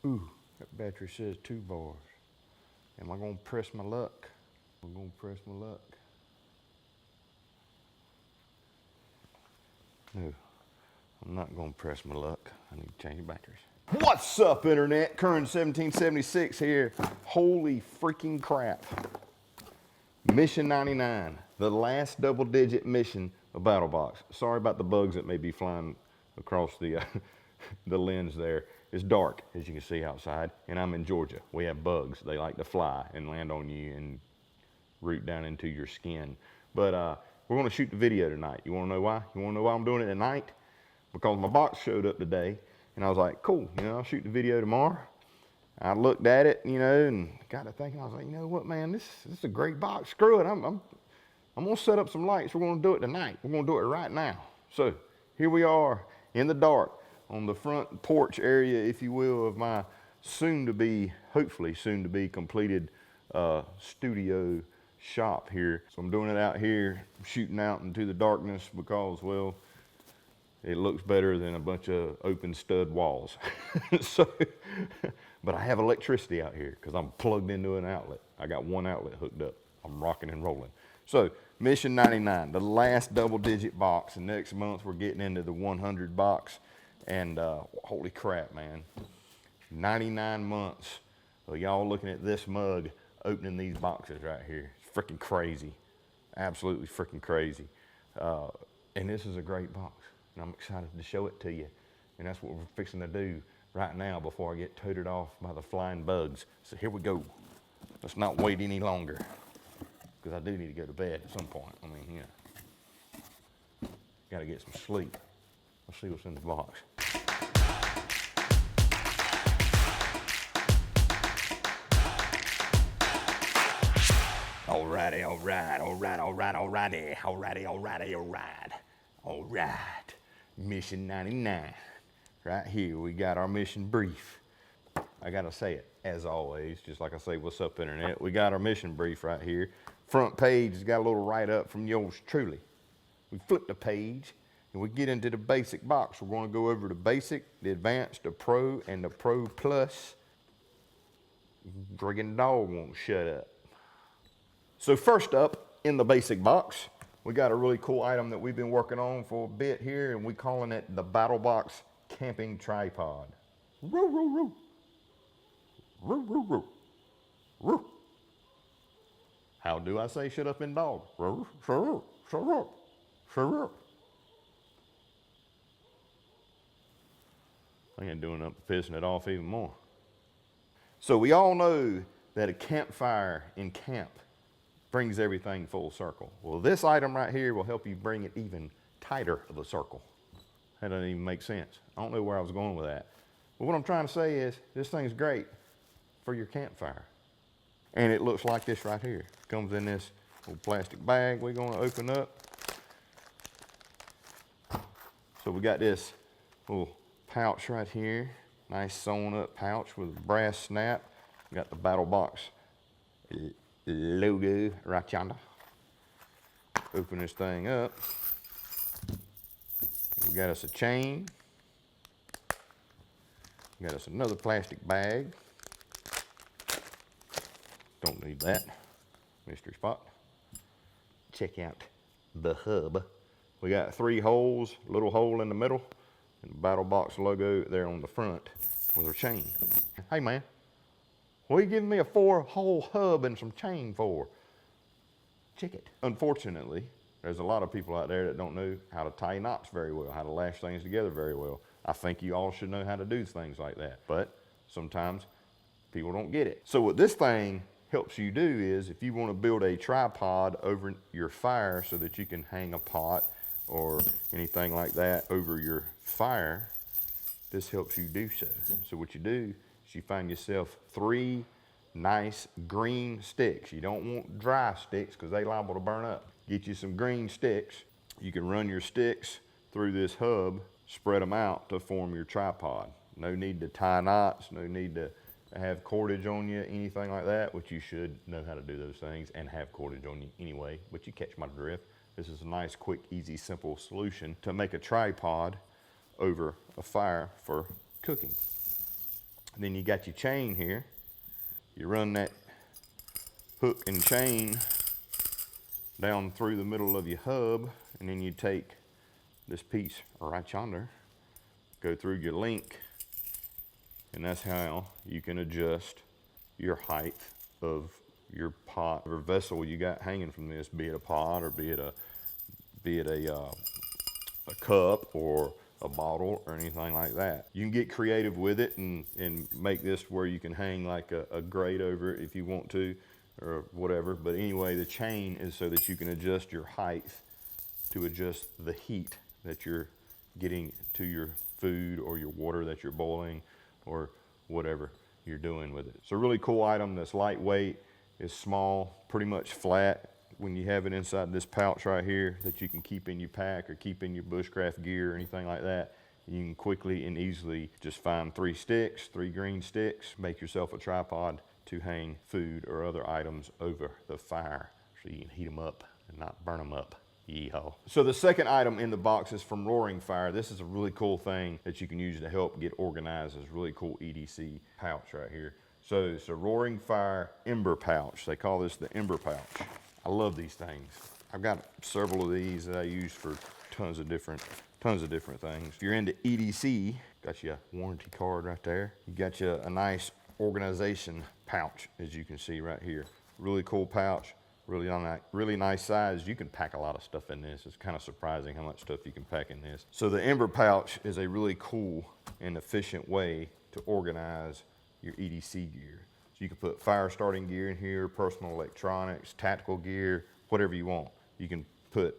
Ooh, that battery says 2 bars. Am I gonna press my luck? I'm gonna press my luck. No, I'm not gonna press my luck. I need to change batteries. What's up, internet? Current 1776 here. Holy freaking crap. Mission 99, the last double-digit mission of Battlebox. Sorry about the bugs that may be flying across the the lens there. It's dark, as you can see outside, and I'm in Georgia. We have bugs. They like to fly and land on you and root down into your skin. But we're gonna shoot the video tonight. You wanna know why? You wanna know why I'm doing it tonight? Because my box showed up today, and I was like, cool, I'll shoot the video tomorrow. I looked at it, and got to thinking, I was like, you know what, man, this is a great box. Screw it, I'm gonna set up some lights. We're gonna do it tonight. We're gonna do it right now. So here we are in the dark on the front porch area, if you will, of my hopefully soon to be completed studio shop here. So I'm doing it out here, shooting out into the darkness because, well, it looks better than a bunch of open stud walls. So, but I have electricity out here because I'm plugged into an outlet. I got one outlet hooked up. I'm rocking and rolling. So mission 99, the last double-digit box. And next month we're getting into the 100 box. And holy crap, man. 99 months of y'all looking at this mug opening these boxes right here. It's freaking crazy. Absolutely freaking crazy. And this is a great box. And I'm excited to show it to you. And that's what we're fixing to do right now before I get toted off by the flying bugs. So here we go. Let's not wait any longer, because I do need to go to bed at some point. I mean, gotta get some sleep. Let's see what's in the box. Alrighty, all right. Mission 99. Right here, we got our mission brief. I gotta say it, as always, just like I say, what's up, internet? We got our mission brief right here. Front page has got a little write-up from yours truly. We flip the page, and we get into the basic box. We're gonna go over the basic, the advanced, the pro, and the pro plus. Friggin' dog won't shut up. So first up, in the basic box, we got a really cool item that we've been working on for a bit here, and we're calling it the Battlbox Camping Tripod. Roo, roo, roo. Roo, roo, roo. Roo. How do I say shut up in dog? Roo, shut up, shut up, shut up. I ain't doing up pissing it off even more. So we all know that a campfire in camp brings everything full circle. Well, this item right here will help you bring it even tighter of a circle. That doesn't even make sense. I don't know where I was going with that. But what I'm trying to say is, this thing's great for your campfire. And it looks like this right here. It comes in this little plastic bag we're gonna open up. So we got this little pouch right here. Nice sewn up pouch with a brass snap. We got the Battlbox logo right yonder. Open this thing up. We got us a chain. We got us another plastic bag. Don't need that. Mystery spot. Check out the hub. We got 3 holes, a little hole in the middle, and the Battlbox logo there on the front with our chain. Hey man, what are you giving me a 4-hole hub and some chain for? Check it. Unfortunately, there's a lot of people out there that don't know how to tie knots very well, how to lash things together very well. I think you all should know how to do things like that, but sometimes people don't get it. So what this thing helps you do is, if you want to build a tripod over your fire so that you can hang a pot or anything like that over your fire, this helps you do so. So what you do is you find yourself 3 nice green sticks. You don't want dry sticks because they liable to burn up. Get you some green sticks. You can run your sticks through this hub, spread them out to form your tripod. No need to tie knots, no need to have cordage on you, anything like that, which you should know how to do those things and have cordage on you anyway, but you catch my drift. This is a nice, quick, easy, simple solution to make a tripod over a fire for cooking. And then you got your chain here. You run that hook and chain down through the middle of your hub, and then you take this piece right yonder, go through your link, and that's how you can adjust your height of your pot or vessel you got hanging from this, be it a pot or be it a cup or a bottle or anything like that. You can get creative with it and make this where you can hang like a grate over it if you want to or whatever. But anyway, the chain is so that you can adjust your height to adjust the heat that you're getting to your food or your water that you're boiling or whatever you're doing with it. It's a really cool item that's lightweight, is small, pretty much flat when you have it inside this pouch right here that you can keep in your pack or keep in your bushcraft gear or anything like that. You can quickly and easily just find 3 sticks, 3 green sticks, make yourself a tripod to hang food or other items over the fire so you can heat them up and not burn them up. Yeehaw. So the second item in the box is from Roaring Fire. This is a really cool thing that you can use to help get organized. This really cool EDC pouch right here. So it's a Roaring Fire Ember pouch. They call this the Ember pouch. I love these things. I've got several of these that I use for tons of different things. If you're into EDC, got you a warranty card right there. You got you a nice organization pouch, as you can see right here. Really cool pouch. Really nice size. You can pack a lot of stuff in this. It's kind of surprising how much stuff you can pack in this. So the Ember pouch is a really cool and efficient way to organize your EDC gear. So you can put fire starting gear in here, personal electronics, tactical gear, whatever you want. You can put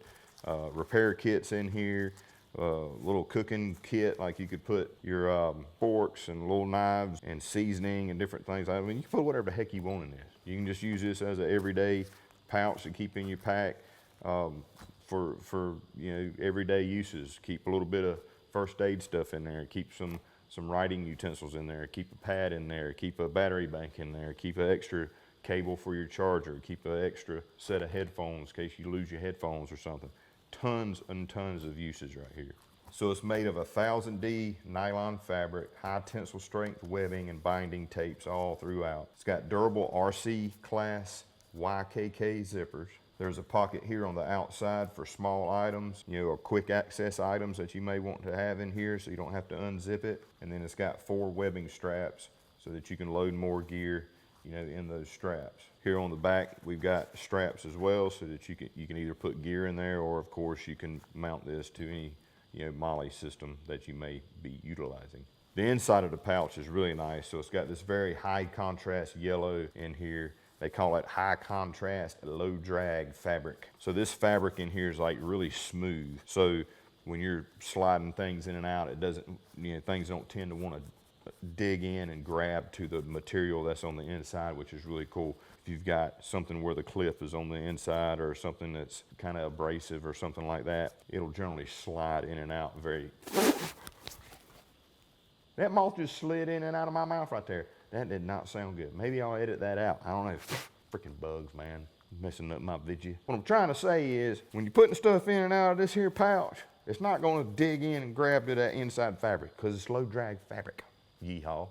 repair kits in here, little cooking kit, like you could put your forks and little knives and seasoning and different things. I mean, you can put whatever the heck you want in this. You can just use this as an everyday pouch to keep in your pack for you know, everyday uses. Keep a little bit of first aid stuff in there. Keep some writing utensils in there. Keep a pad in there. Keep a battery bank in there. Keep an extra cable for your charger. Keep an extra set of headphones in case you lose your headphones or something. Tons and tons of uses right here. So it's made of 1000D nylon fabric, high tensile strength webbing and binding tapes all throughout. It's got durable RC class YKK zippers. There's a pocket here on the outside for small items, you know, or quick access items that you may want to have in here so you don't have to unzip it. And then it's got 4 webbing straps so that you can load more gear, you know, in those straps. Here on the back, we've got straps as well so that you can either put gear in there, or of course you can mount this to any, you know, MOLLE system that you may be utilizing. The inside of the pouch is really nice. So it's got this very high contrast yellow in here. They call it high contrast, low drag fabric. So this fabric in here is like really smooth. So when you're sliding things in and out, it doesn't, you know, things don't tend to want to dig in and grab to the material that's on the inside, which is really cool. If you've got something where the clip is on the inside or something that's kind of abrasive or something like that, it'll generally slide in and out very. That moth just slid in and out of my mouth right there. That did not sound good. Maybe I'll edit that out. I don't know. Freaking bugs, man. Messing up my video. What I'm trying to say is, when you're putting stuff in and out of this here pouch, it's not going to dig in and grab to that inside fabric because it's low drag fabric. Yeehaw.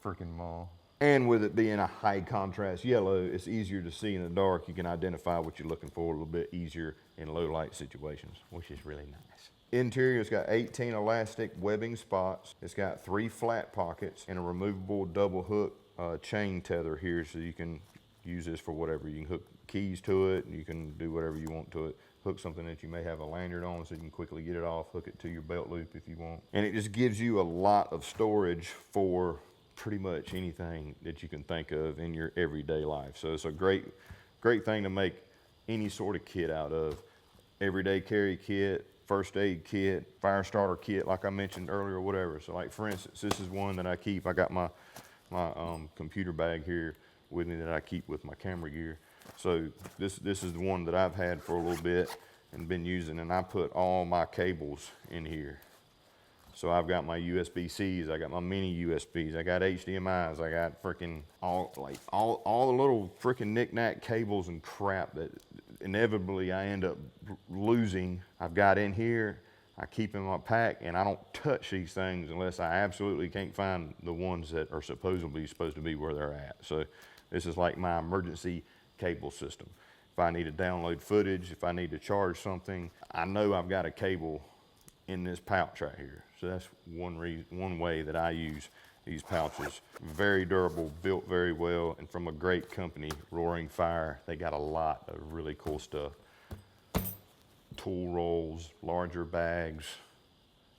Freaking mall. And with it being a high contrast yellow, it's easier to see in the dark. You can identify what you're looking for a little bit easier in low light situations, which is really nice. Interior, it's got 18 elastic webbing spots. It's got 3 flat pockets and a removable double hook chain tether here, so you can use this for whatever. You can hook keys to it, and you can do whatever you want to it. Hook something that you may have a lanyard on so you can quickly get it off, hook it to your belt loop if you want. And it just gives you a lot of storage for pretty much anything that you can think of in your everyday life. So it's a great thing to make any sort of kit out of. Everyday carry kit, first aid kit, fire starter kit, like I mentioned earlier, or whatever. So like for instance, this is one that I keep. I got my computer bag here with me that I keep with my camera gear. So this is the one that I've had for a little bit and been using, and I put all my cables in here. So I've got my USB-Cs, I got my mini USBs, I got HDMIs, I got freaking all the little freaking knick-knack cables and crap that inevitably I end up losing. I've got in here. I keep in my pack, and I don't touch these things unless I absolutely can't find the ones that are supposedly supposed to be where they're at. So this is like my emergency cable system. If I need to download footage, if I need to charge something, I know I've got a cable in this pouch right here. So that's one way that I use these pouches. Very durable, built very well, and from a great company, Roaring Fire. They got a lot of really cool stuff. Tool rolls, larger bags,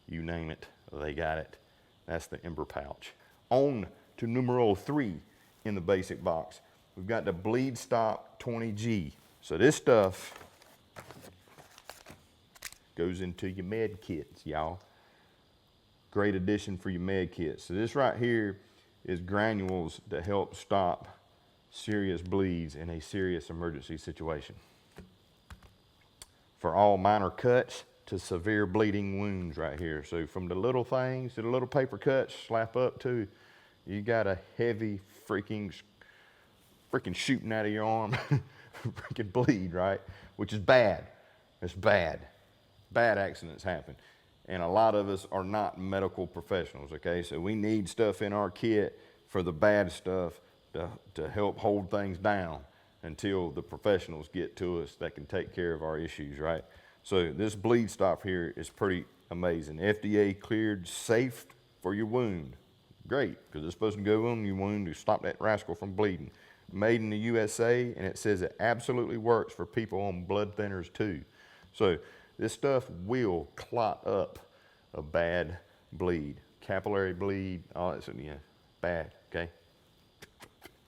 you name it, they got it. That's the Ember pouch. On to numero 3 in the basic box. We've got the Bleed Stop 20G. So this stuff goes into your med kits, y'all. Great addition for your med kits. So this right here is granules that help stop serious bleeds in a serious emergency situation. For all minor cuts to severe bleeding wounds right here. So from the little things to the little paper cuts, slap up to, you got a heavy freaking shooting out of your arm, freaking bleed, right? Which is bad. It's bad. Bad accidents happen. And a lot of us are not medical professionals, okay? So we need stuff in our kit for the bad stuff to help hold things down until the professionals get to us that can take care of our issues, right? So this Bleed Stop here is pretty amazing. FDA cleared, safe for your wound. Great, because it's supposed to go on your wound to stop that rascal from bleeding. Made in the USA, and it says it absolutely works for people on blood thinners too. So this stuff will clot up a bad bleed. Capillary bleed, all that stuff, yeah, bad, okay?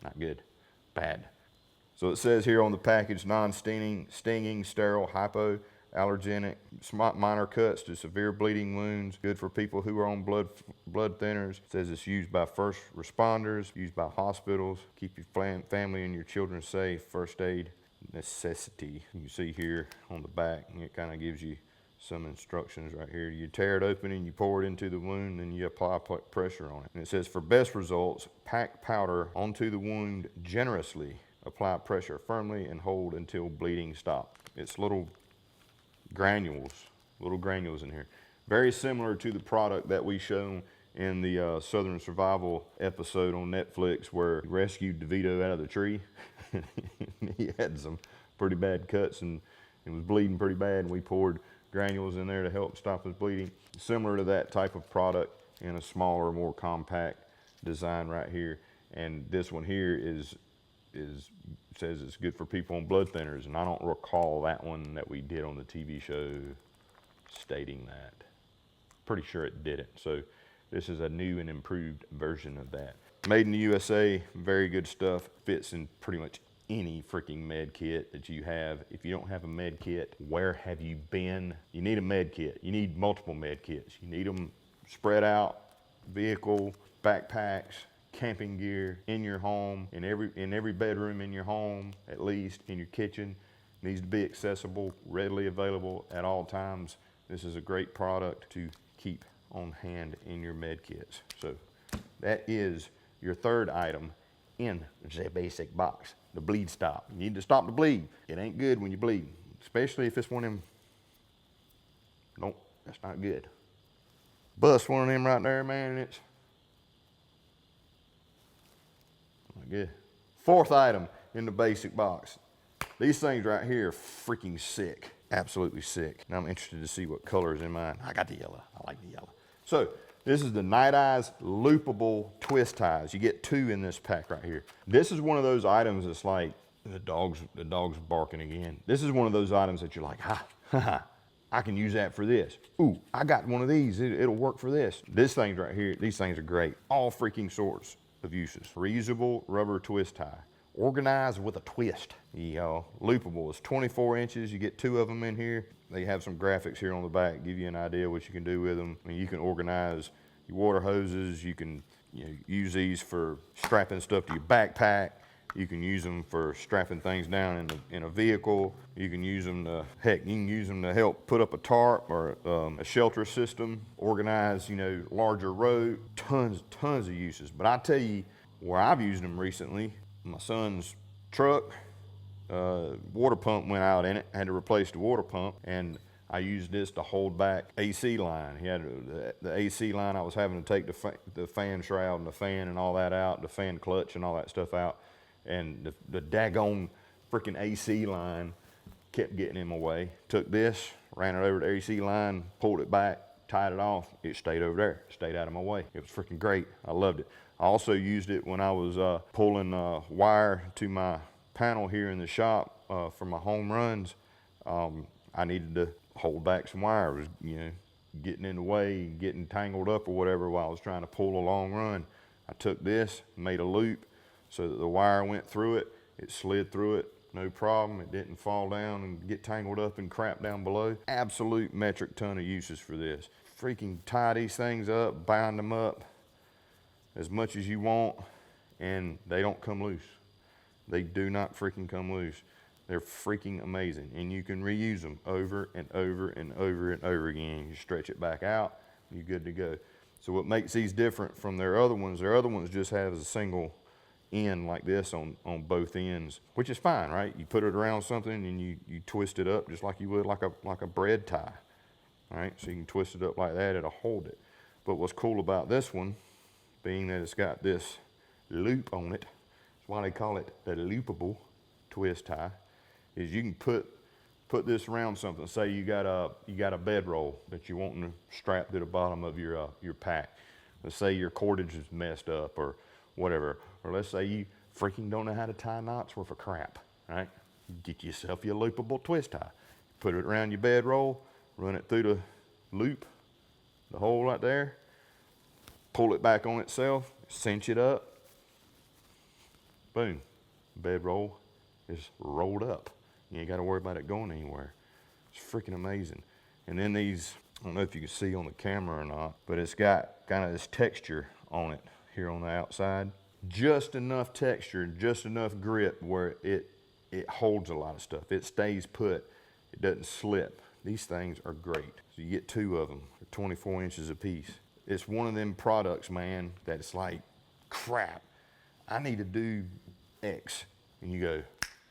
Not good, bad. So it says here on the package, non-stinging, sterile, hypoallergenic, minor cuts to severe bleeding wounds, good for people who are on blood thinners. It says it's used by first responders, used by hospitals, keep your family and your children safe, first aid necessity. You see here on the back, and it kind of gives you some instructions right here. You tear it open and you pour it into the wound, and you apply pressure on it. And it says for best results, pack powder onto the wound generously. Apply pressure firmly and hold until bleeding stops. It's little granules in here. Very similar to the product that we shown in the Southern Survival episode on Netflix where he rescued DeVito out of the tree. He had some pretty bad cuts and it was bleeding pretty bad, and we poured granules in there to help stop his bleeding. Similar to that type of product in a smaller, more compact design right here. And this one here says it's good for people on blood thinners, and I don't recall that one that we did on the TV show stating that. Pretty sure it didn't. So this is a new and improved version of that. Made in the USA, very good stuff. Fits in pretty much any freaking med kit that you have. If you don't have a med kit, where have you been? You need a med kit. You need multiple med kits. You need them spread out, vehicle, backpacks, camping gear, in your home, in every bedroom in your home, at least in your kitchen. Needs to be accessible, readily available at all times. This is a great product to keep on hand in your med kits. So that is your third item in the basic box, the Bleed Stop. You need to stop the bleed. It ain't good when you bleed, especially if it's one of them. Nope, that's not good. Bust one of them right there, man, and it's not good. Fourth item in the basic box. These things right here are freaking sick, absolutely sick. Now I'm interested to see what color is in mine. I got the yellow, I like the yellow. So this is the Night Eyes loopable twist ties. You get 2 in this pack right here. This is one of those items that's like, the dog's barking again. This is one of those items that you're like, I can use that for this. Ooh, I got one of these, it'll work for this. This thing right here, these things are great. All freaking sorts of uses. Reusable rubber twist tie. Organized with a twist. Loopable is 24 inches. You get 2 of them in here. They have some graphics here on the back, give you an idea what you can do with them. I mean, you can organize your water hoses. You can use these for strapping stuff to your backpack. You can use them for strapping things down in a vehicle. You can use them to, heck, you can use them to help put up a tarp or a shelter system, organize, larger road, tons of uses. But I tell you where I've used them recently, my son's truck, water pump went out in it, had to replace the water pump, and I used this to hold back AC line. He had the AC line. I was having to take the fan shroud and the fan and all that out, the fan clutch and all that stuff out. And the daggone freaking AC line kept getting in my way. Took this, ran it over the AC line, pulled it back, tied it off. It stayed over there, stayed out of my way. It was freaking great. I loved it. I also used it when I was pulling wire to my panel here in the shop for my home runs. I needed to hold back some wire. It was, you know, getting in the way, getting tangled up or whatever while I was trying to pull a long run. I took this, made a loop so that the wire went through it. It slid through it, no problem. It didn't fall down and get tangled up and crap down below. Absolute metric ton of uses for this. Freaking tie these things up, bind them up as much as you want, and they don't come loose. They do not freaking come loose. They're freaking amazing, and you can reuse them over and over and over and over again. You stretch it back out, you're good to go. So what makes these different from their other ones just have a single end like this on both ends, which is fine, right? You put it around something and you twist it up just like you would like a bread tie, right? So you can twist it up like that, it'll hold it. But what's cool about this one, being that it's got this loop on it, that's why they call it the loopable twist tie, is you can put this around something. Say you got a bedroll that you want to strap to the bottom of your pack. Let's say your cordage is messed up or whatever. Or let's say you freaking don't know how to tie knots worth of crap, right? Get yourself your loopable twist tie. Put it around your bedroll, run it through the loop, the hole right there, pull it back on itself, cinch it up, boom, bedroll is rolled up. You ain't got to worry about it going anywhere. It's freaking amazing. And then these, I don't know if you can see on the camera or not, but it's got kind of this texture on it here on the outside. Just enough texture, just enough grip where it holds a lot of stuff. It stays put, it doesn't slip. These things are great. So you get two of them, they're 24 inches a piece. It's one of them products, man, that it's like, crap, I need to do X. And you go,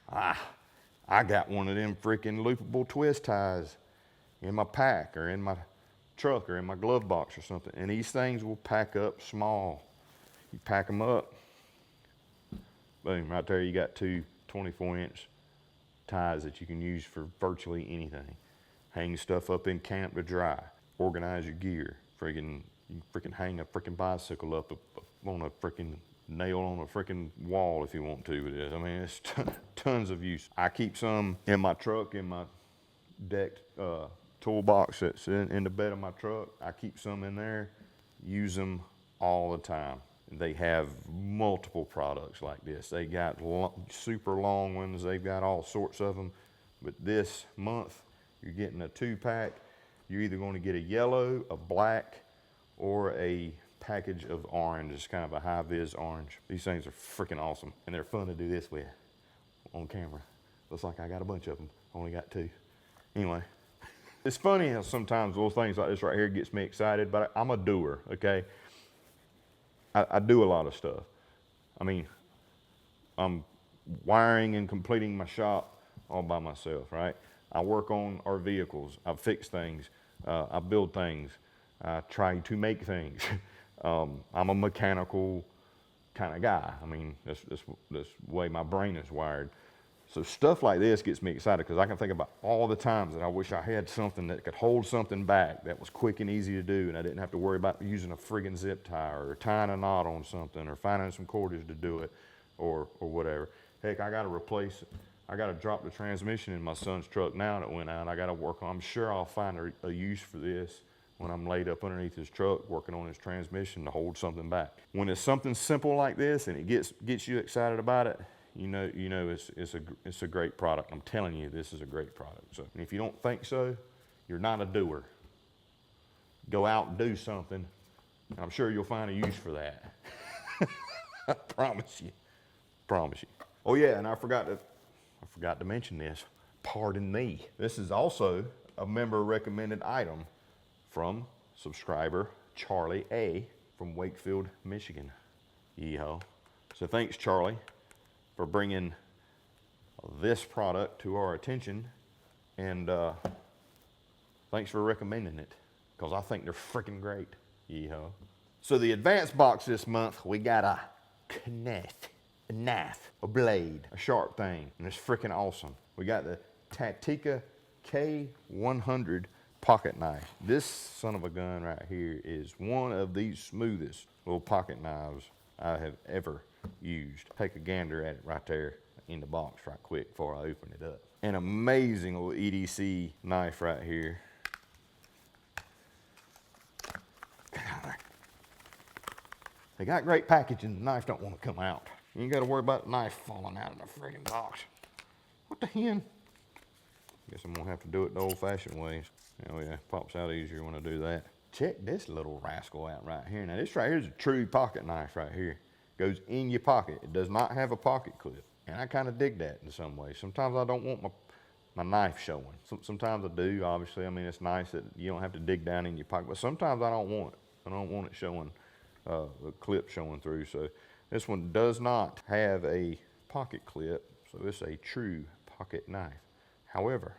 I got one of them freaking loopable twist ties in my pack or in my truck or in my glove box or something. And these things will pack up small. You pack them up, boom, right there you got two 24-inch ties that you can use for virtually anything. Hang stuff up in camp to dry. Organize your gear. You freaking hang a freaking bicycle up on a freaking nail on a freaking wall if you want to with this. I mean, it's tons of use. I keep some in my truck, in my decked toolbox that's in the bed of my truck. I keep some in there, use them all the time. They have multiple products like this. They got super long ones. They've got all sorts of them. But this month, you're getting a 2-pack. You're either going to get a yellow, a black, or a package of orange. It's kind of a high-vis orange. These things are freaking awesome, and they're fun to do this with on camera. Looks like I got a bunch of them. Only got 2. Anyway, it's funny how sometimes little things like this right here gets me excited, but I'm a doer, okay? I do a lot of stuff. I mean, I'm wiring and completing my shop all by myself, right? I work on our vehicles. I fix things. I build things. I try to make things. I'm a mechanical kind of guy. I mean, that's the way my brain is wired. So stuff like this gets me excited because I can think about all the times that I wish I had something that could hold something back that was quick and easy to do, and I didn't have to worry about using a friggin' zip tie or tying a knot on something or finding some cordage to do it or whatever. Heck, I got to drop the transmission in my son's truck now that went out. I got to work on. I'm sure I'll find a use for this when I'm laid up underneath his truck working on his transmission to hold something back. When it's something simple like this and it gets you excited about it, you know it's a great product. I'm telling you, this is a great product. So if you don't think so, you're not a doer. Go out and do something, and I'm sure you'll find a use for that. I promise you. Oh yeah, and I forgot to mention this. Pardon me. This is also a member recommended item from subscriber Charlie A from Wakefield, Michigan. Yeehaw. So thanks, Charlie, for bringing this product to our attention, and Thanks for recommending it, because I think they're freaking great. Yeehaw. So the advanced box this month, we got a knife, a blade, a sharp thing, and it's freaking awesome. We got the Tactica K100 pocket knife. This son of a gun right here is one of the smoothest little pocket knives I have ever used. Take a gander at it right there in the box right quick before I open it up. An amazing little EDC knife right here. They got great packaging, the knife don't want to come out. You ain't got to worry about the knife falling out of the friggin' box. What the hen? Guess I'm gonna have to do it the old-fashioned ways. Oh yeah, pops out easier when I do that. Check this little rascal out right here. Now this right here is a true pocket knife right here. Goes in your pocket. It does not have a pocket clip. And I kind of dig that in some ways. Sometimes I don't want my knife showing. Sometimes I do, obviously. I mean, it's nice that you don't have to dig down in your pocket, but sometimes I don't want it. I don't want it showing, the clip showing through. So this one does not have a pocket clip, so it's a true pocket knife. However,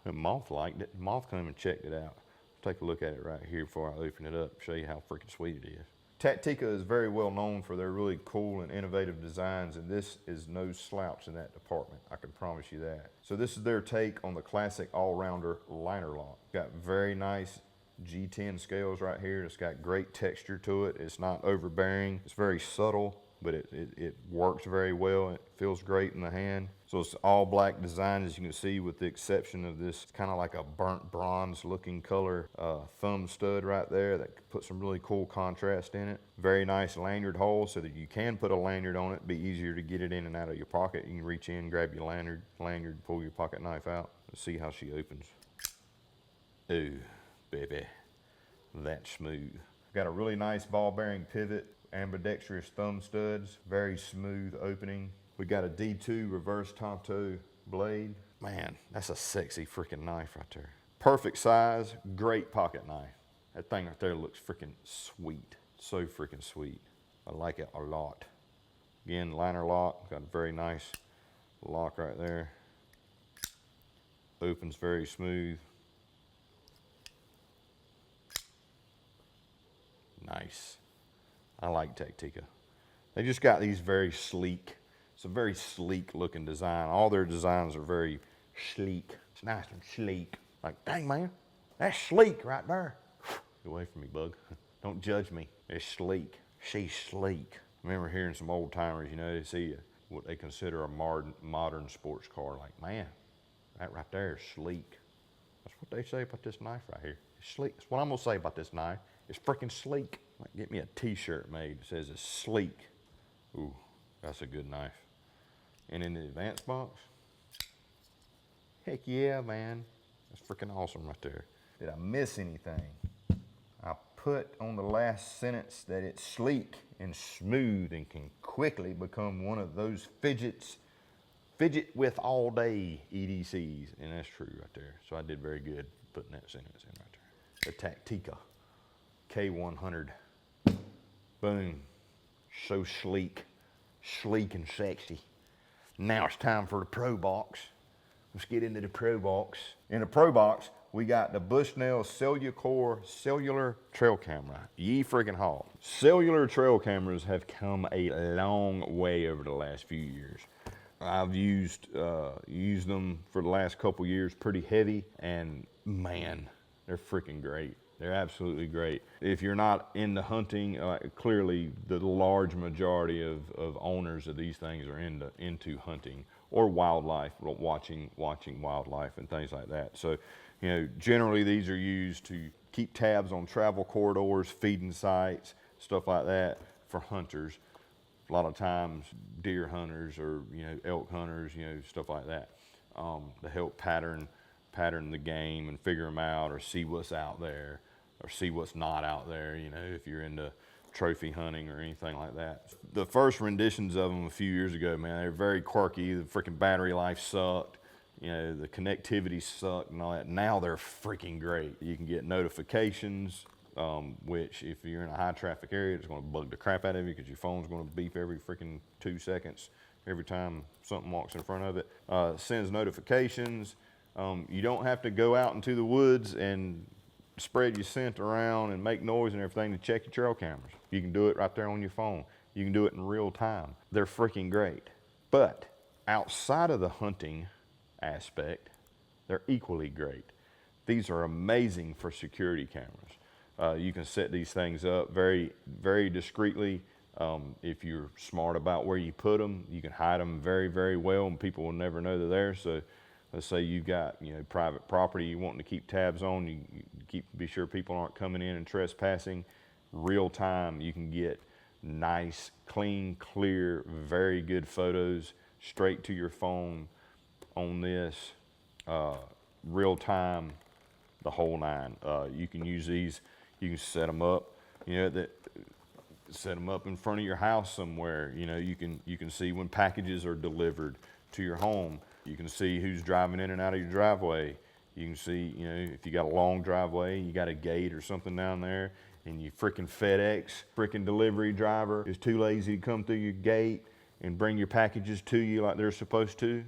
the Moth liked it. Moth came and checked it out. Take a look at it right here before I open it up, show you how freaking sweet it is. Tactica is very well known for their really cool and innovative designs, and this is no slouch in that department, I can promise you that. So this is their take on the classic all-rounder liner lock. Got very nice G10 scales right here. It's got great texture to it. It's not overbearing. It's very subtle, but it works very well. It feels great in the hand. So it's all black design, as you can see, with the exception of this kind of like a burnt bronze looking color thumb stud right there that puts some really cool contrast in it. Very nice lanyard hole so that you can put a lanyard on it, be easier to get it in and out of your pocket. You can reach in, grab your lanyard, pull your pocket knife out. Let's see how she opens. Ooh, baby, that's smooth. Got a really nice ball bearing pivot, ambidextrous thumb studs, very smooth opening. We got a D2 reverse Tonto blade. Man, that's a sexy freaking knife right there. Perfect size, great pocket knife. That thing right there looks freaking sweet. So freaking sweet. I like it a lot. Again, liner lock, got a very nice lock right there. Opens very smooth. Nice. I like Tactica. They just got these very sleek. It's a very sleek looking design. All their designs are very sleek. It's nice and sleek. Like, dang man, that's sleek right there. Get away from me, bug. Don't judge me. It's sleek. She's sleek. I remember hearing some old timers, you know, they see what they consider a modern sports car. Like, man, that right there is sleek. That's what they say about this knife right here. It's sleek. That's what I'm gonna say about this knife. It's freaking sleek. Like, get me a t-shirt made that says it's sleek. Ooh, that's a good knife. And in the advanced box, heck yeah, man. That's freaking awesome right there. Did I miss anything? I put on the last sentence that it's sleek and smooth and can quickly become one of those fidget with all day EDCs. And that's true right there. So I did very good putting that sentence in right there. The Tactica K100. Boom. So sleek and sexy. Now it's time for the Pro Box. Let's get into the Pro Box. In the Pro Box, we got the Bushnell cellular trail camera. Ye freaking haul. Cellular trail cameras have come a long way over the last few years. I've used them for the last couple years pretty heavy, and man, they're freaking great. They're absolutely great. If you're not into hunting, clearly the large majority of owners of these things are into hunting or wildlife, watching wildlife and things like that. So, you know, generally these are used to keep tabs on travel corridors, feeding sites, stuff like that for hunters. A lot of times deer hunters or, you know, elk hunters, you know, stuff like that, to help pattern the game and figure them out or see what's out there. Or see what's not out there, you know, if you're into trophy hunting or anything like that. The first renditions of them a few years ago, man, they were very quirky. The freaking battery life sucked. You know, the connectivity sucked and all that. Now they're freaking great. You can get notifications, which if you're in a high traffic area, it's gonna bug the crap out of you because your phone's gonna beep every freaking 2 seconds every time something walks in front of it. Sends notifications. You don't have to go out into the woods and spread your scent around and make noise and everything to check your trail cameras. You can do it right there on your phone. You can do it in real time. They're freaking great. But outside of the hunting aspect, they're equally great. These are amazing for security cameras. You can set these things up very, very discreetly. If you're smart about where you put them, you can hide them very, very well, and people will never know they're there. So let's say you've got, you know, private property you wanting to keep tabs on, you be sure people aren't coming in and trespassing. Real time, you can get nice, clean, clear, very good photos straight to your phone on this. Real time, the whole nine. You can use these, you can set them up, you know, set them up in front of your house somewhere. You know, you can see when packages are delivered to your home. You can see who's driving in and out of your driveway. You can see, you know, if you got a long driveway, you got a gate or something down there, and you freaking FedEx, freaking delivery driver is too lazy to come through your gate and bring your packages to you like they're supposed to,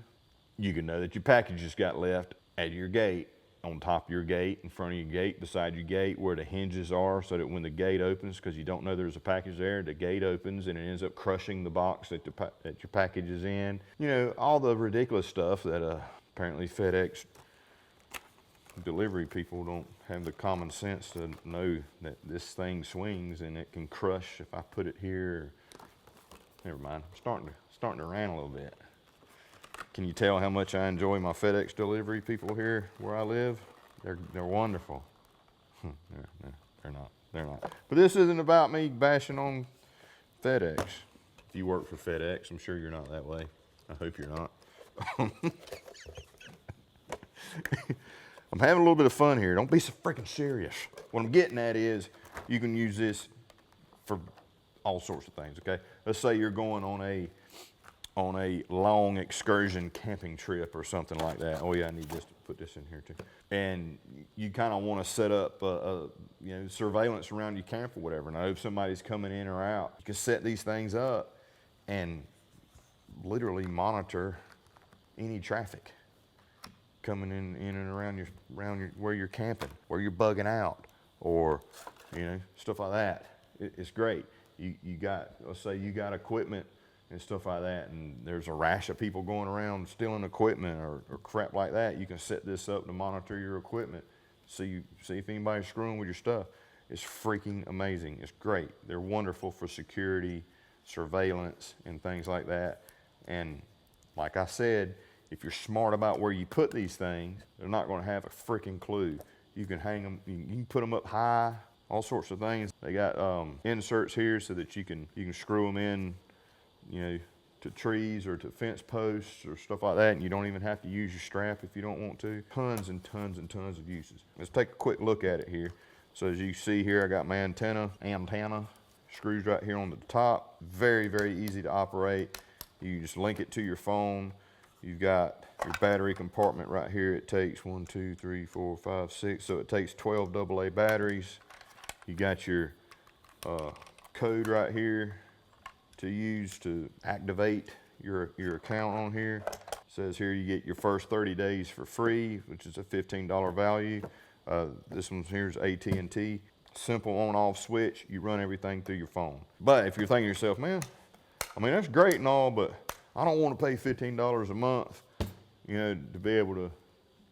you can know that your packages got left at your gate, on top of your gate, in front of your gate, beside your gate, where the hinges are, so that when the gate opens, because you don't know there's a package there, the gate opens and it ends up crushing the box that your package is in. You know, all the ridiculous stuff that apparently FedEx delivery people don't have the common sense to know that this thing swings and it can crush if I put it here. Never mind, I'm starting to rant a little bit. Can you tell how much I enjoy my FedEx delivery people here where I live? They're wonderful. They're not. But this isn't about me bashing on FedEx. If you work for FedEx, I'm sure you're not that way. I hope you're not. I'm having a little bit of fun here. Don't be so freaking serious. What I'm getting at is you can use this for all sorts of things, okay? Let's say you're going on a long excursion camping trip or something like that. Oh yeah, I need this to put this in here too. And you kind of want to set up you know, surveillance around your camp or whatever. And I hope somebody's coming in or out. You can set these things up and literally monitor any traffic coming in and around where you're camping, where you're bugging out, or, you know, stuff like that. It's great. You got, let's say you got equipment and stuff like that, and there's a rash of people going around stealing equipment or crap like that. You can set this up to monitor your equipment, see if anybody's screwing with your stuff. It's freaking amazing. It's great. They're wonderful for security, surveillance, and things like that. And like I said, if you're smart about where you put these things, they're not going to have a freaking clue. You can hang them, you can put them up high, all sorts of things. They got inserts here so that you can screw them in, you know, to trees or to fence posts or stuff like that, and you don't even have to use your strap if you don't want to. Tons and tons and tons of uses. Let's take a quick look at it here. So as you see here, I got my antenna screws right here on the top. Very, very easy to operate. You just link it to your phone. You've got your battery compartment right here. It takes 1, 2, 3, 4, 5, 6. So it takes 12 AA batteries. You got your code right here to use to activate your account on here. It says here you get your first 30 days for free, which is a $15 value. This one here is AT&T. Simple on-off switch. You run everything through your phone. But if you're thinking to yourself, man, I mean, that's great and all, but I don't want to pay $15 a month, you know, to be able to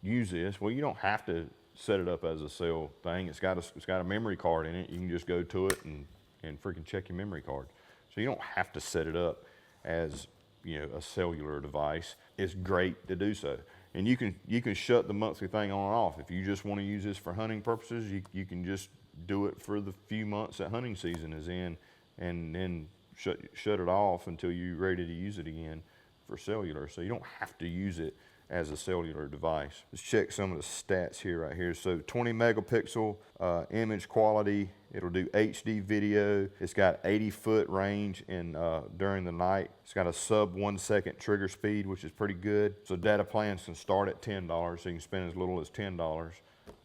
use this. Well, you don't have to set it up as a cell thing. It's got a memory card in it. You can just go to it and freaking check your memory card. So you don't have to set it up as, you know, a cellular device. It's great to do so. And you can shut the monthly thing on and off. If you just want to use this for hunting purposes, you can just do it for the few months that hunting season is in, and then shut it off until you're ready to use it again for cellular. So you don't have to use it as a cellular device. Let's check some of the stats here right here. So 20 megapixel image quality. It'll do HD video. It's got 80-foot range during the night. It's got a sub 1 second trigger speed, which is pretty good. So data plans can start at $10, so you can spend as little as $10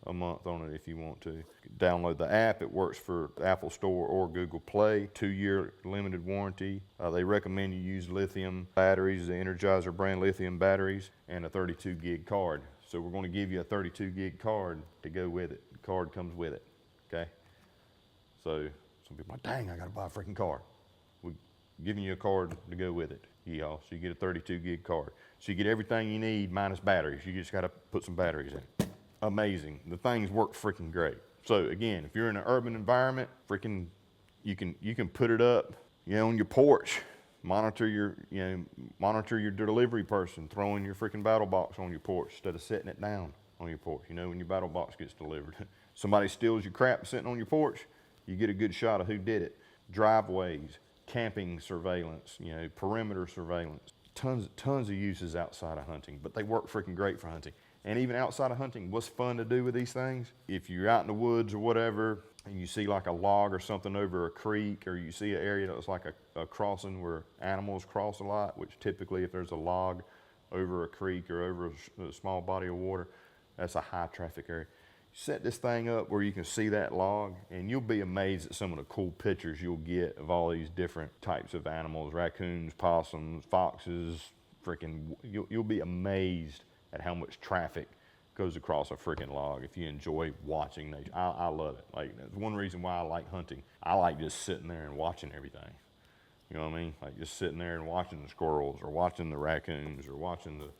a month on it if you want to. Download the app. It works for the Apple Store or Google Play. 2-year limited warranty. They recommend you use lithium batteries, the Energizer brand lithium batteries, and a 32 gig card. So we're gonna give you a 32 gig card to go with it. The card comes with it, okay? So some people are like, dang, I gotta buy a freaking card. We're giving you a card to go with it, y'all. So you get a 32 gig card. So you get everything you need minus batteries. You just gotta put some batteries in. Amazing. The things work freaking great. So again, if you're in an urban environment, freaking, you can put it up, on your porch. Monitor your delivery person throwing your freaking Battlbox on your porch instead of setting it down on your porch. When your Battlbox gets delivered. Somebody steals your crap sitting on your porch, you get a good shot of who did it. Driveways, camping surveillance, perimeter surveillance. Tons of uses outside of hunting, but they work freaking great for hunting. And even outside of hunting, what's fun to do with these things? If you're out in the woods or whatever, and you see like a log or something over a creek, or you see an area that looks like a crossing where animals cross a lot, which typically if there's a log over a creek or over a small body of water, that's a high traffic area. Set this thing up where you can see that log, and you'll be amazed at some of the cool pictures you'll get of all these different types of animals, raccoons, possums, foxes, freaking, you'll be amazed at how much traffic goes across a freaking log if you enjoy watching nature. I love it. Like, that's one reason why I like hunting. I like just sitting there and watching everything. You know what I mean? Like just sitting there and watching the squirrels or watching the raccoons or watching the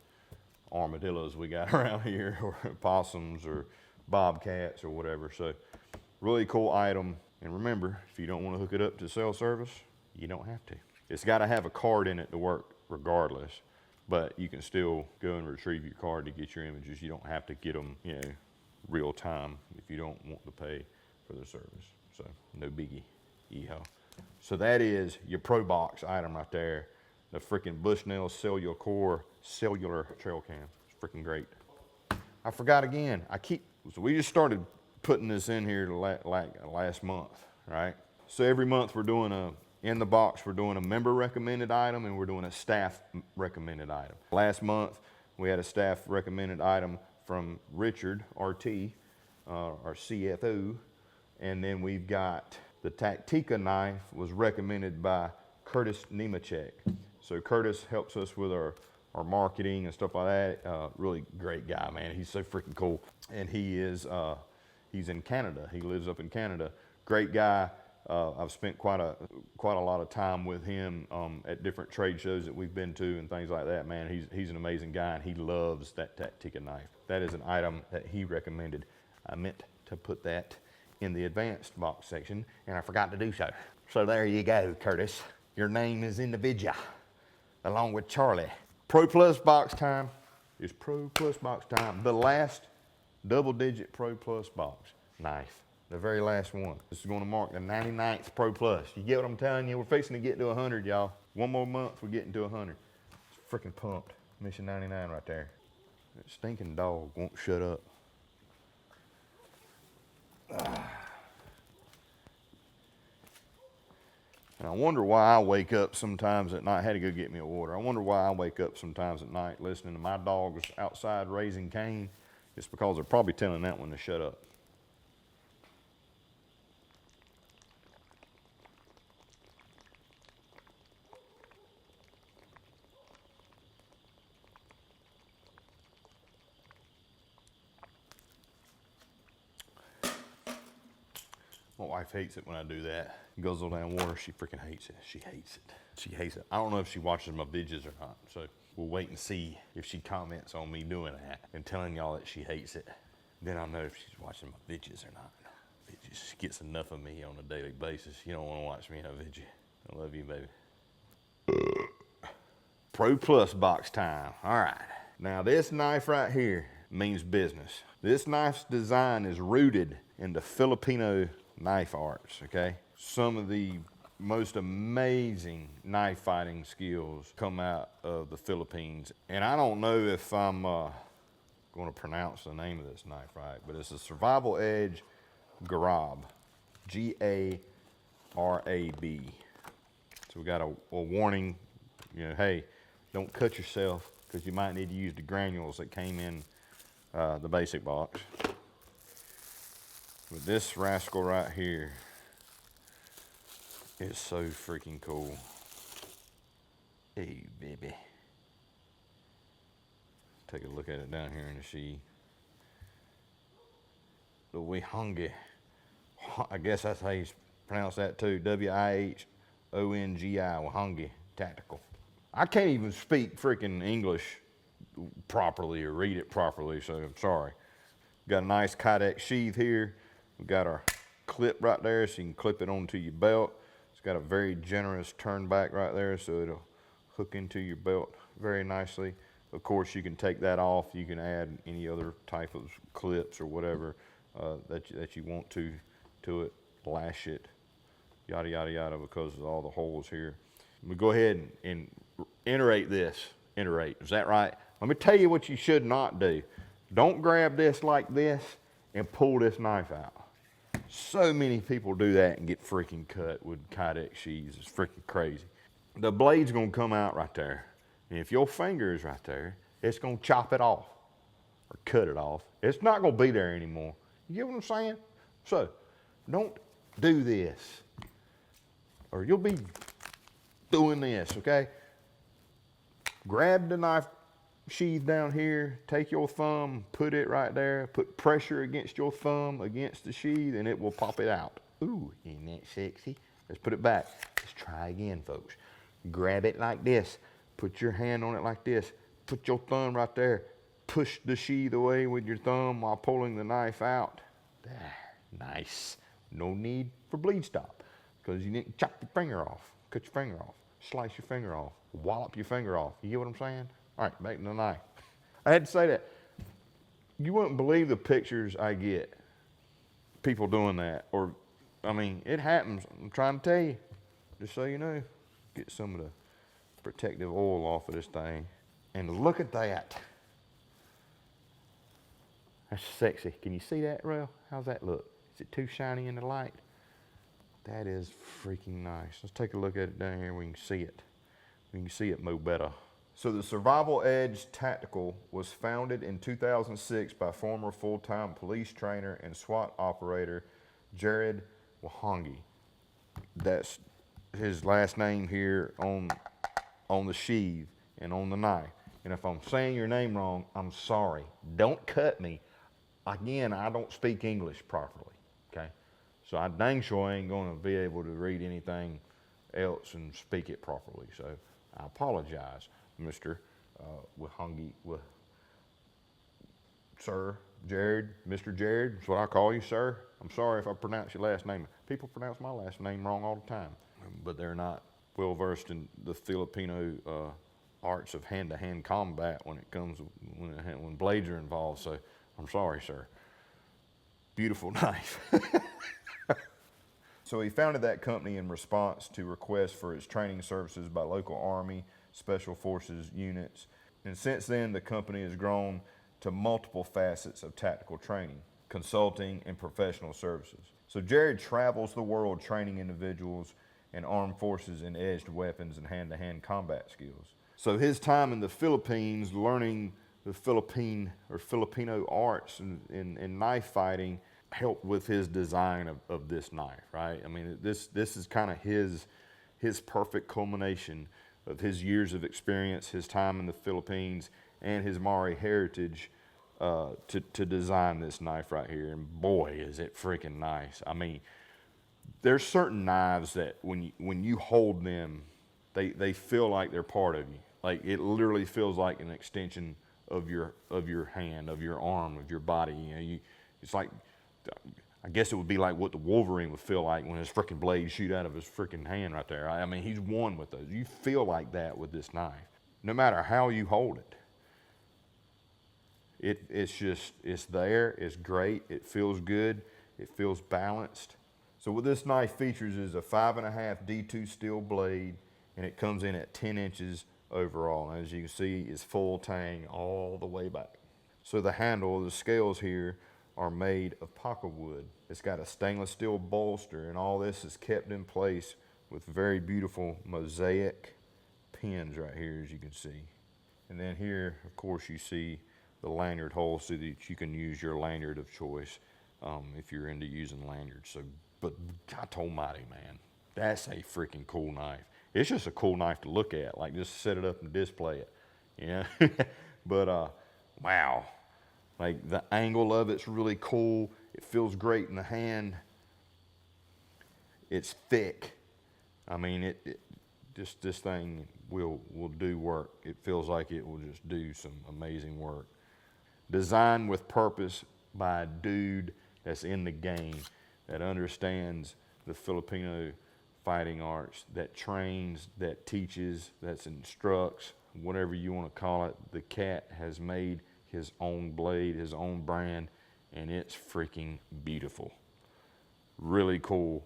armadillos we got around here, or possums or bobcats or whatever. So really cool item. And remember, if you don't want to hook it up to cell service, you don't have to. It's got to have a card in it to work regardless, but you can still go and retrieve your card to get your images. You don't have to get them, real time if you don't want to pay for the service. So no biggie, yeehaw. So that is your Pro Box item right there. The freaking Bushnell cellular trail cam. It's freaking great. I forgot again. So we just started putting this in here last month, right? So every month we're doing in the box, we're doing a member recommended item and we're doing a staff recommended item. Last month we had a staff recommended item from Richard, RT, our CFO, and then we've got the Tactica knife was recommended by Curtis Nemechek. So Curtis helps us with our marketing and stuff like that. Really great guy, man. He's so freaking cool. And he's in Canada. He lives up in Canada. Great guy. I've spent quite a lot of time with him at different trade shows that we've been to and things like that, man. He's an amazing guy, and he loves that Tactica knife. That is an item that he recommended. I meant to put that in the advanced box section, and I forgot to do so. So there you go, Curtis. Your name is in the video, along with Charlie. Pro Plus box time. It's Pro Plus box time. The last double-digit Pro Plus box knife. The very last one. This is going to mark the 99th Pro Plus. You get what I'm telling you? We're fixing to get to 100, y'all. One more month, we're getting to 100. It's freaking pumped. Mission 99 right there. That stinking dog won't shut up. And I wonder why I wake up sometimes at night. I had to go get me a water. I wonder why I wake up sometimes at night listening to my dogs outside raising Cain. It's because they're probably telling that one to shut up. My wife hates it when I do that. Guzzle down water, she freaking hates it. She hates it. She hates it. I don't know if she watches my videos or not, so we'll wait and see if she comments on me doing that and telling y'all that she hates it. Then I'll know if she's watching my videos or not. It just gets enough of me on a daily basis. You don't want to watch me in a video. I love you, baby. Pro Plus box time. All right. Now this knife right here means business. This knife's design is rooted in the Filipino knife arts, okay? Some of the most amazing knife fighting skills come out of the Philippines. And I don't know if I'm going to pronounce the name of this knife right, but it's a Survival Edge Garab, G-A-R-A-B. So we got a warning, hey, don't cut yourself because you might need to use the granules that came in the basic box. But this rascal right here is so freaking cool. Hey, baby. Take a look at it down here in the sheath. The Wihongi. I guess that's how you pronounce that too. Wihongi, Wihongi Tactical. I can't even speak freaking English properly or read it properly, so I'm sorry. Got a nice Kydex sheath here. We've got our clip right there so you can clip it onto your belt. It's got a very generous turn back right there so it'll hook into your belt very nicely. Of course, you can take that off. You can add any other type of clips or whatever that you want to it. Lash it, yada, yada, yada, because of all the holes here. We go ahead and iterate this. Iterate, is that right? Let me tell you what you should not do. Don't grab this like this and pull this knife out. So many people do that and get freaking cut with Kydex sheaths. It's freaking crazy. The blade's gonna come out right there. And if your finger is right there, it's gonna chop it off or cut it off. It's not gonna be there anymore. You get what I'm saying? So, don't do this or you'll be doing this, okay? Grab the knife sheath down here, take your thumb, put it right there, put pressure against your thumb against the sheath and it will pop it out. Ooh, isn't that sexy? Let's put it back. Let's try again, folks. Grab it like this, put your hand on it like this, put your thumb right there, push the sheath away with your thumb while pulling the knife out. There, nice. No need for bleed stop because you didn't chop your finger off, cut your finger off, slice your finger off, wallop your finger off. You get what I'm saying? All right, back to the knife. I had to say that. You wouldn't believe the pictures I get, people doing that. Or, I mean, it happens. I'm trying to tell you, just so you know. Get some of the protective oil off of this thing. And look at that. That's sexy. Can you see that, Rel? How's that look? Is it too shiny in the light? That is freaking nice. Let's take a look at it down here. We can see it. We can see it more better. So the Survival Edge Tactical was founded in 2006 by former full-time police trainer and SWAT operator Jared Wihongi. That's his last name here on the sheath and on the knife. And if I'm saying your name wrong, I'm sorry. Don't cut me. Again, I don't speak English properly, okay? So I dang sure ain't gonna be able to read anything else and speak it properly. So I apologize, Mr. Wihongi, Sir Jared, Mr. Jared, that's what I call you, sir. I'm sorry if I pronounce your last name. People pronounce my last name wrong all the time, but they're not well versed in the Filipino arts of hand-to-hand combat when it comes when blades are involved. So I'm sorry, sir. Beautiful knife. So he founded that company in response to requests for its training services by local Army, Special Forces units. And since then, the company has grown to multiple facets of tactical training, consulting, and professional services. So Jared travels the world training individuals and armed forces in edged weapons and hand-to-hand combat skills. So his time in the Philippines learning the Filipino arts and knife fighting helped with his design of this knife, right? I mean, this is kind of his perfect culmination of his years of experience, his time in the Philippines, and his Maori heritage to design this knife right here. And boy, is it freaking nice. I mean, there's certain knives that when you hold them, they feel like they're part of you. Like it literally feels like an extension of your hand, of your arm, of your body. You know, it's like, I guess it would be like what the Wolverine would feel like when his freaking blades shoot out of his freaking hand right there. I mean, he's one with those. You feel like that with this knife, no matter how you hold it. It's there, it's great, it feels good, it feels balanced. So what this knife features is a 5.5 D2 steel blade, and it comes in at 10 inches overall. And as you can see, it's full tang all the way back. So the handle, the scales here are made of paca wood. It's got a stainless steel bolster, and all this is kept in place with very beautiful mosaic pins right here, as you can see. And then here, of course, you see the lanyard hole so that you can use your lanyard of choice if you're into using lanyards. So, but God almighty, man, that's a freaking cool knife. It's just a cool knife to look at, like just set it up and display it, you know? But wow. Like the angle of it's really cool. It feels great in the hand. It's thick. I mean, just this thing will do work. It feels like it will just do some amazing work. Designed with purpose by a dude that's in the game, that understands the Filipino fighting arts, that trains, that teaches, that instructs, whatever you want to call it. The cat has made his own blade, his own brand, and it's freaking beautiful. Really cool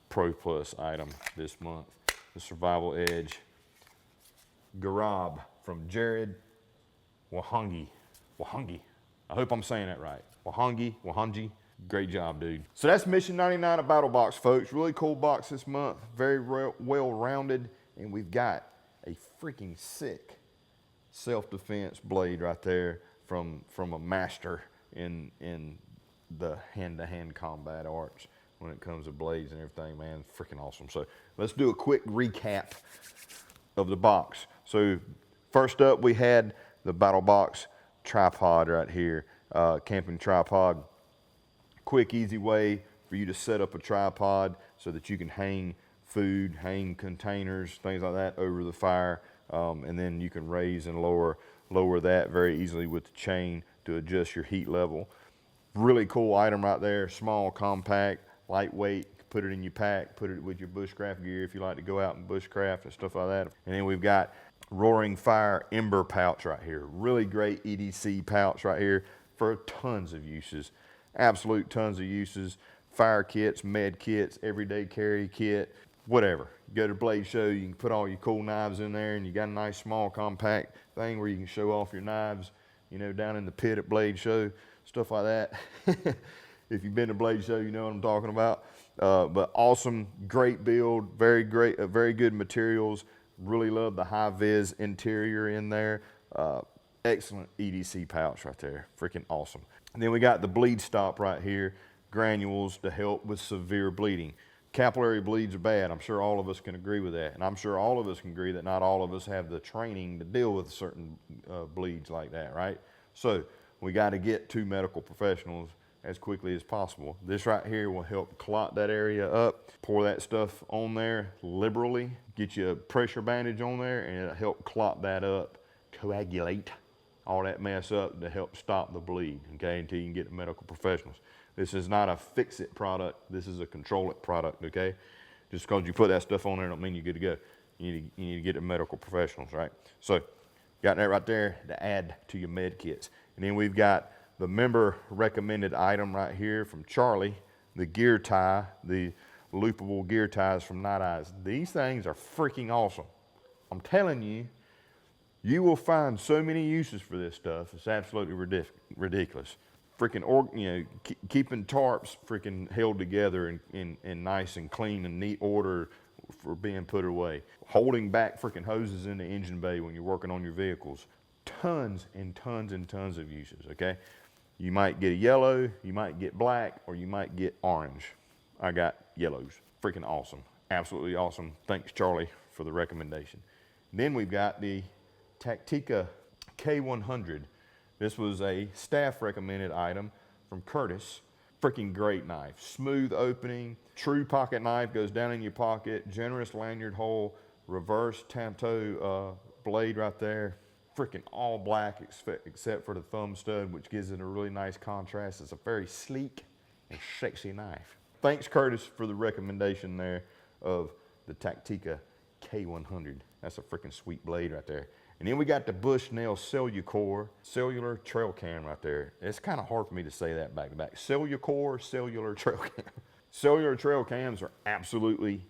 Pro Plus item this month. The Survival Edge Garab from Jared Wahangi. I hope I'm saying that right. Wahangi. Great job, dude. So that's Mission 99 of Battlbox, folks. Really cool box this month. Very well-rounded. And we've got a freaking sick self-defense blade right there from a master in the hand-to-hand combat arts when it comes to blades and everything, man. Freaking awesome. So let's do a quick recap of the box. So first up, we had the Battlbox tripod right here, camping tripod. Quick, easy way for you to set up a tripod so that you can hang food, hang containers, things like that over the fire, and then you can raise and lower that very easily with the chain to adjust your heat level. Really cool item right there. Small, compact, lightweight. Put it in your pack, put it with your bushcraft gear if you like to go out and bushcraft and stuff like that. And then we've got Roaring Fire Ember pouch right here. Really great EDC pouch right here for tons of uses. Absolute tons of uses. Fire kits, med kits, everyday carry kit, whatever. You go to Blade Show, you can put all your cool knives in there, and you got a nice small compact thing where you can show off your knives, you know, down in the pit at Blade Show, stuff like that. If you've been to Blade Show, you know what I'm talking about. But awesome, great build, very great, very good materials. Really love the high vis interior in there. Excellent EDC pouch right there, freaking awesome. And then we got the bleed stop right here, granules to help with severe bleeding. Capillary bleeds are bad. I'm sure all of us can agree with that. And I'm sure all of us can agree that not all of us have the training to deal with certain bleeds like that, right? So we got to get to medical professionals as quickly as possible. This right here will help clot that area up. Pour that stuff on there liberally, get you a pressure bandage on there, and it'll help clot that up, coagulate all that mess up to help stop the bleed, okay, until you can get to medical professionals. This is not a fix-it product. This is a control-it product, okay? Just because you put that stuff on there don't mean you're good to go. You need to get to medical professionals, right? So, got that right there to add to your med kits. And then we've got the member recommended item right here from Charlie, the gear tie, the loopable gear ties from Night Eyes. These things are freaking awesome. I'm telling you, you will find so many uses for this stuff. It's absolutely ridiculous. Freaking, keeping tarps freaking held together in nice and clean and neat order for being put away. Holding back freaking hoses in the engine bay when you're working on your vehicles. Tons and tons and tons of uses, okay? You might get a yellow, you might get black, or you might get orange. I got yellows. Freaking awesome. Absolutely awesome. Thanks, Charlie, for the recommendation. Then we've got the Tactica K100. This was a staff recommended item from Curtis. Freaking great knife. Smooth opening, true pocket knife, goes down in your pocket, generous lanyard hole, reverse tanto blade right there. Freaking all black except for the thumb stud, which gives it a really nice contrast. It's a very sleek and sexy knife. Thanks, Curtis, for the recommendation there of the Tactica K100. That's a freaking sweet blade right there. And then we got the Bushnell cellular trail cam right there. It's kind of hard for me to say that back to back. Cellular trail cam. Cellular trail cams are absolutely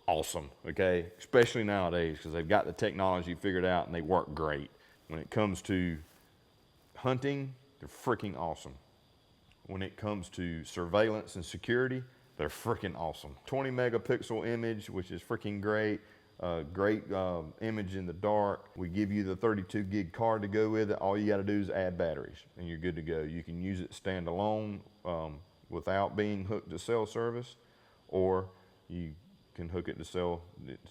awesome, okay? Especially nowadays because they've got the technology figured out and they work great. When it comes to hunting, they're freaking awesome. When it comes to surveillance and security, they're freaking awesome. 20 megapixel image, which is freaking great. Great image in the dark. We give you the 32 gig card to go with it. All you got to do is add batteries and you're good to go. You can use it standalone without being hooked to cell service, or you can hook it to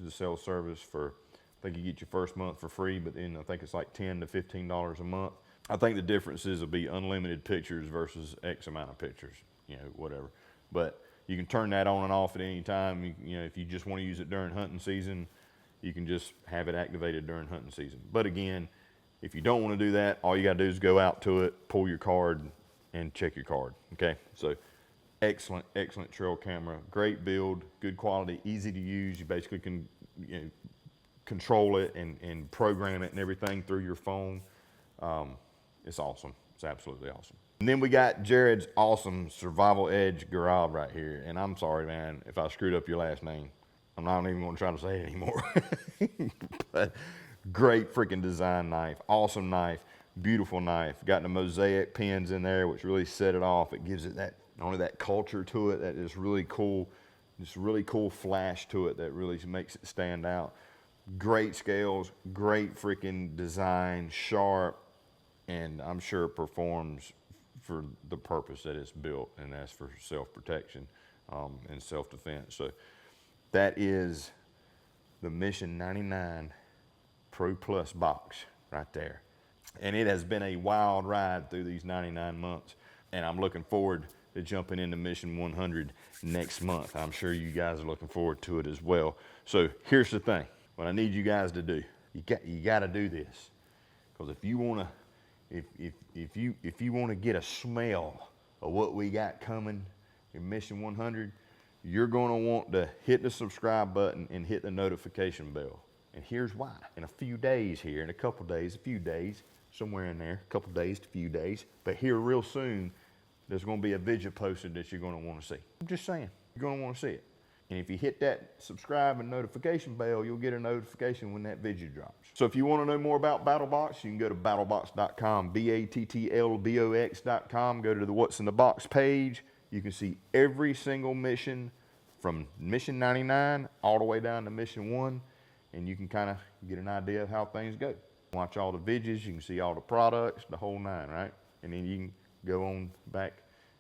the cell service for, I think you get your first month for free, but then I think it's like $10 to $15 a month I think the differences will be unlimited pictures versus X amount of pictures, you know, whatever. But you can turn that on and off at any time. You know, if you just want to use it during hunting season, you can just have it activated during hunting season. But again, if you don't want to do that, all you got to do is go out to it, pull your card, and check your card, okay? So excellent, excellent trail camera, great build, good quality, easy to use. You basically can, you know, control it and program it and everything through your phone. It's awesome. It's absolutely awesome. And then we got Jared's awesome Survival Edge Garab right here. And I'm sorry, man, if I screwed up your last name. I'm not even going to try to say it anymore. But great freaking design knife. Awesome knife. Beautiful knife. Got the mosaic pins in there, which really set it off. It gives it that, not only that culture to it, that is really cool, this really cool flash to it that really makes it stand out. Great scales, great freaking design, sharp, and I'm sure it performs for the purpose that it's built, and that's for self-protection and self-defense. So that is the Mission 99 Pro Plus box right there. And it has been a wild ride through these 99 months, and I'm looking forward to jumping into Mission 100 next month. I'm sure you guys are looking forward to it as well. So here's the thing, what I need you guys to do, you got to do this, because if you want to, if you want to get a smell of what we got coming in Mission 100, you're going to want to hit the subscribe button and hit the notification bell. And here's why. In a few days here, in a couple days, a few days, somewhere in there, a couple days to a few days, but here real soon, there's going to be a video posted that you're going to want to see. I'm just saying, you're going to want to see it. And if you hit that subscribe and notification bell, you'll get a notification when that video drops. So if you want to know more about Battlbox, you can go to battlbox.com, battlbox.com, go to the What's in the Box page. You can see every single mission from Mission 99 all the way down to Mission 1, and you can kind of get an idea of how things go. Watch all the videos, you can see all the products, the whole nine, right? And then you can go on back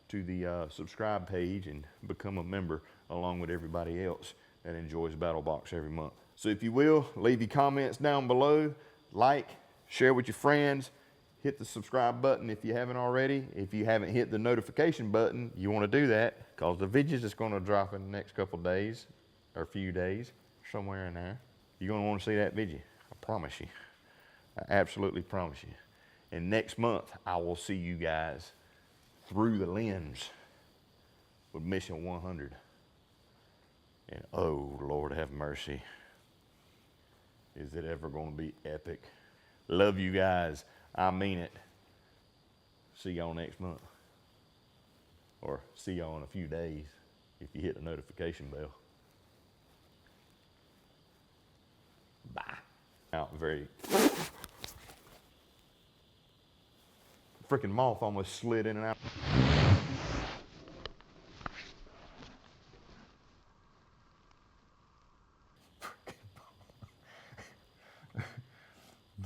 to the subscribe page and become a member along with everybody else that enjoys Battlbox every month. So if you will, leave your comments down below, like, share with your friends, hit the subscribe button if you haven't already. If you haven't hit the notification button, you want to do that, because the videos is going to drop in the next couple days or a few days, somewhere in there. You're going to want to see that video, I promise you. I absolutely promise you. And next month, I will see you guys through the lens with Mission 100. And oh, Lord have mercy. Is it ever going to be epic? Love you guys. I mean it. See y'all next month. Or see y'all in a few days if you hit the notification bell. Bye. Out very. Freaking moth almost slid in and out.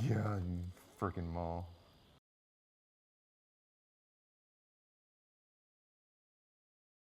God, you freaking moth.